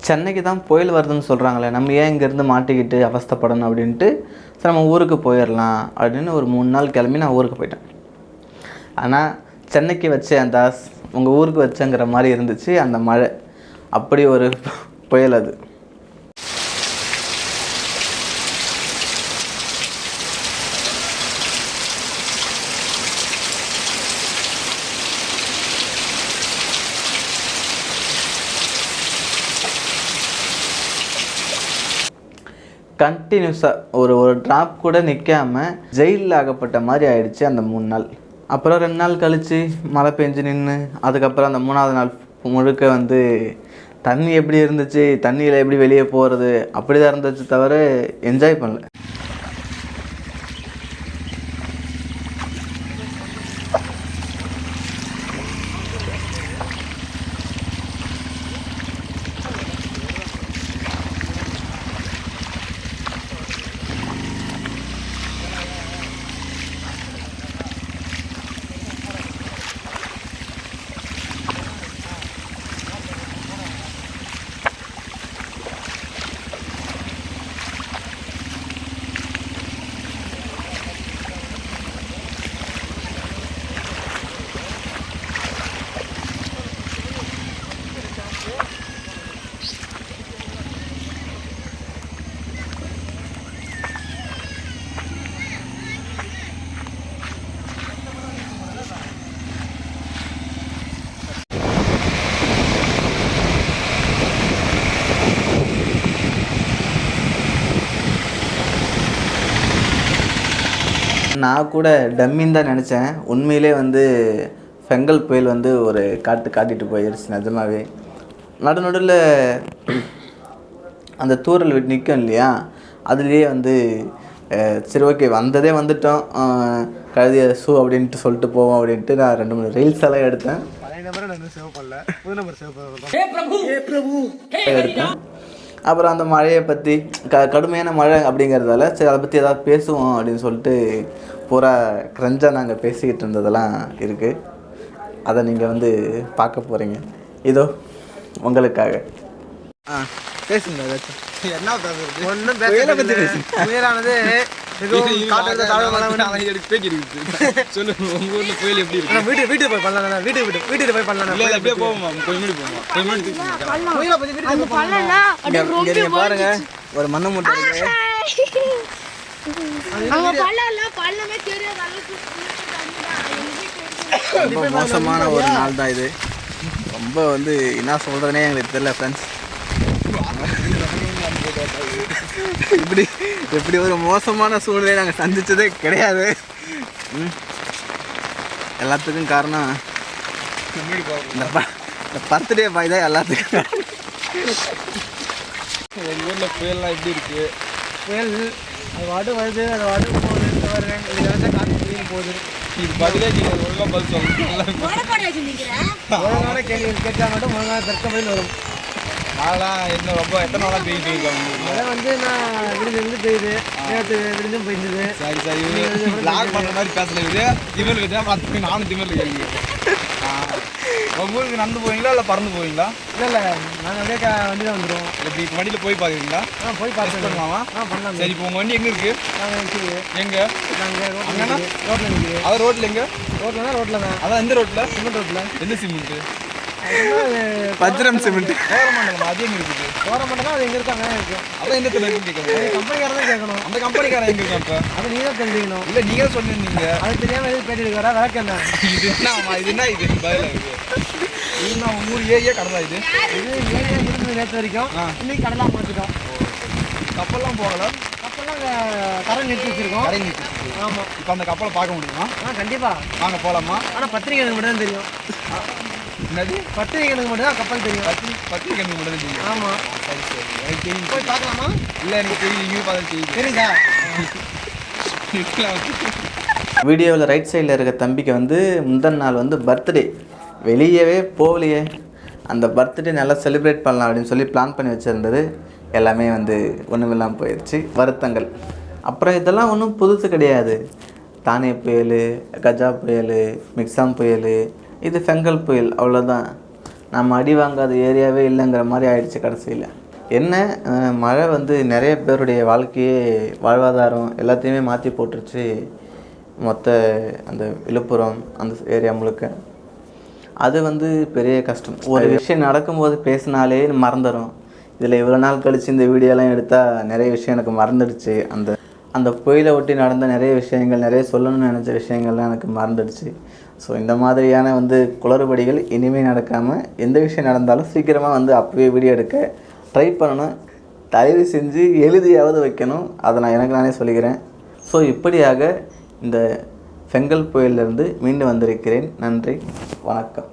சென்னைக்கு தான் புயல் வருதுன்னு சொல்கிறாங்களே, நம்ம ஏன் இங்கேருந்து மாட்டிக்கிட்டு அவஸ்தைப்படணும் அப்படின்ட்டு சரி நம்ம ஊருக்கு போயிடலாம் அப்படின்னு ஒரு 3 நாள் கிளம்பி நான் ஊருக்கு போயிட்டேன். ஆனால் சென்னைக்கு வச்ச அந்த உங்கள் ஊருக்கு வச்சங்கிற மாதிரி இருந்துச்சு அந்த மழை. அப்படி ஒரு புயல் அது. கண்டினியூஸாக ஒரு ட்ராப் கூட நிற்காமல் ஜெயிலில் ஆகப்பட்ட மாதிரி ஆயிடுச்சு அந்த 3 நாள். அப்புறம் 2 நாள் கழித்து மழை பெஞ்சு நின்று அதுக்கப்புறம் அந்த 3ஆவது நாள் முழுக்க தண்ணி எப்படி இருந்துச்சு, தண்ணியில் எப்படி வெளியே போகிறது அப்படி தான் இருந்துச்சு தவிர என்ஜாய் பண்ணல. நான் கூட டம்மின்னு தான் நினச்சேன். உண்மையிலே ஃபெங்கல் புயல் ஒரு காட்டிட்டு போயிடுச்சு நிஜமாவே. நடுநடுவில் அந்த தூரல் விட்டு நிற்கும் இல்லையா, அதுலேயே சரி ஓகே வந்ததே வந்துட்டோம், கழுதிய ஷூ அப்படின்ட்டு சொல்லிட்டு போவோம் அப்படின்ட்டு நான் 2-3 ரீல்ஸ் எல்லாம் எடுத்தேன். அப்புறம் அந்த மழையை பற்றி கடுமையான மழை அப்படிங்கிறதால சரி அதை பற்றி ஏதாவது பேசுவோம் அப்படின்னு சொல்லிட்டு பூரா க்ரஞ்சாக நாங்கள் பேசிக்கிட்டு இருந்ததெல்லாம் இருக்குது. அதை நீங்கள் பார்க்க போகிறீங்க. இதோ உங்களுக்காக. பேசுங்க ஏதாச்சும். என்ன ஒன்றும் புயலானது வீட்டுக்கு போய் பண்ணலாம். வீட்டுக்கு போய் பண்ணலாம். பாருங்க ஒரு மண்ணு மூட்டை இருக்கு. ரொம்ப மோசமான ஒரு நாள் தான் இது. ரொம்ப என்ன சொல்கிறதுனே எங்களுக்கு தெரியல ஃப்ரெண்ட்ஸ். இப்படி ஒரு மோசமான சூழ்நிலையை நாங்கள் சந்தித்ததே கிடையாது. எல்லாத்துக்கும் காரணம் இந்த பர்த்டே பாய் தான் எல்லாத்துக்கும். எங்கள் ஊரில் புயல்லாம் எப்படி இருக்குது? புயல் அது வாட்டு வருது, அது வாட்டு போகுது, வருவேன் காற்று போகுது. இது பதிலே நீங்கள் ஒழுங்காக பதில் சொல்லணும். ஒழுங்கான கேள்விகள் கேட்டால் மட்டும் ஒழுங்கான தர்க்க பதில் வரும். நாளா என்ன ரொம்ப எத்தனை நாளாக பெய்யிட்டு இருக்காங்க? மழை நான் விடுந்து பெய்யுது, நேற்று விடுந்தும் பெய்யுது. சரி லாக் பண்ணுற மாதிரி பேசல. திமிழ் விட்டா பார்த்து நானும் திமிழ் கேள்வி. உங்கள் ஊருக்கு நடந்து போவீங்களா இல்லை பறந்து போவீங்களா? இல்லை நாங்கள் அப்படியே வண்டி தான் வந்துடுவோம். எப்படி இப்போ வண்டியில் போய் பார்க்குறீங்களா? போய் பார்த்து பண்ணலாமா? பண்ணலாம். சரி இப்போ உங்கள் வண்டி எங்கே இருக்குது? நாங்கள் இருக்குது. எங்கே? நாங்கள் அங்கேனா ரோட்டில் இருக்குது. அதான் ரோட்டில் எங்கே? ரோட்டில் தான். அதான் எந்த ரோட்டில்? சிமெண்ட் ரோட்டில். எந்த சிமெண்ட்டு? பஜ்ரம் சிமெண்ட். கோரமண்டலம் அது எங்கே இருக்குது? கோரமண்டலம் அது எங்கே இருக்காங்க இருக்கும். அதான் எந்த இடத்துல இருக்குன்னு கேட்கணும். கம்பெனிக்காரன் தான் கேட்கணும். அந்த கம்பெனிக்காரன் எங்கே இருக்கான் இப்போ? அது நீங்கள் தான் தெரிஞ்சுக்கணும். இல்லை நீங்கள் தான் சொல்லியிருந்தீங்க. அது தெரியாமல் எதுவும் பேட்டிட்டு வரா விளக்கு என்ன? இது என்ன இது பதில் இதுனா உங்கள் ஊர் ஏரியா கடலா? இது ஏரியா இருந்தது நேற்று வரைக்கும். இன்னைக்கு கடலாக மாற்றிட்டோம். கப்பல்லாம் போகல. கப்பல்லாம் கரை நிறுத்தி வச்சிருக்கோம். கரை நிறுத்தி. ஆமாம். இப்போ அந்த கப்பலை பார்க்க முடியுமா? கண்டிப்பாக வாங்க போகலாமா? ஆனால் பத்திரிக்கை எனக்கு மட்டும் தான் தெரியும். என்னது? பத்திரிகைகளுக்கு மட்டும் தான் கப்பல் தெரியும். பத்திரிகைகளுக்கு மட்டும் தான் தெரியும். ஆமாம். சரி எனக்கு தெரியும். போய் பார்க்கலாமா? இல்லை எனக்கு தெரியும். நீங்கள் பார்த்து தெரியுதா? வீடியோவில் ரைட் சைடில் இருக்க தம்பிக்கு முந்தின நாள் பர்த்டே. வெளியவே போகலையே. அந்த பர்த்டே நல்லா செலிப்ரேட் பண்ணலாம் அப்படின்னு சொல்லி பிளான் பண்ணி வச்சுருந்தது எல்லாமே ஒன்றுமில்லாமல் போயிடுச்சு. வருத்தங்கள். அப்புறம் இதெல்லாம் ஒன்றும் புதுசு கிடையாது. தானே புயல், கஜா புயல், மிக்ஸாம் புயல், இது ஃபெங்கல் புயல், அவ்வளோதான். நம்ம அடி வாங்காத ஏரியாவே இல்லைங்கிற மாதிரி ஆயிடுச்சு கடைசியில். என்ன மழை வந்து நிறைய பேருடைய வாழ்க்கையே வாழ்வாதாரம் எல்லாத்தையுமே மாற்றி போட்டுருச்சு. மொத்த அந்த விழுப்புரம் அந்த ஏரியா முழுக்க அது வந்து பெரிய கஷ்டம். ஒரு விஷயம் நடக்கும்போது பேசினாலே மறந்துடும். இதில் இவ்வளோ நாள் கழித்து இந்த வீடியோலாம் எடுத்தால் நிறைய விஷயம் எனக்கு மறந்துடுச்சு. அந்த புயலை ஒட்டி நடந்த நிறைய விஷயங்கள், நிறைய சொல்லணும்னு நினச்ச விஷயங்கள்லாம் எனக்கு மறந்துடுச்சு. ஸோ இந்த மாதிரியான வந்து குளறுபடிகள் இனிமேல் நடக்காமல் எந்த விஷயம் நடந்தாலும் சீக்கிரமாக வந்து அப்போவே வீடியோ எடுக்க ட்ரை பண்ணணும். தயவு செஞ்சு எழுதியாவது வைக்கணும். அதை நான் எனக்கு நானே சொல்லிக்கிறேன். ஸோ இப்படியாக இந்த ஃபெங்கல் புயலிலிருந்து மீண்டு வந்திருக்கிறேன். நன்றி, வணக்கம்.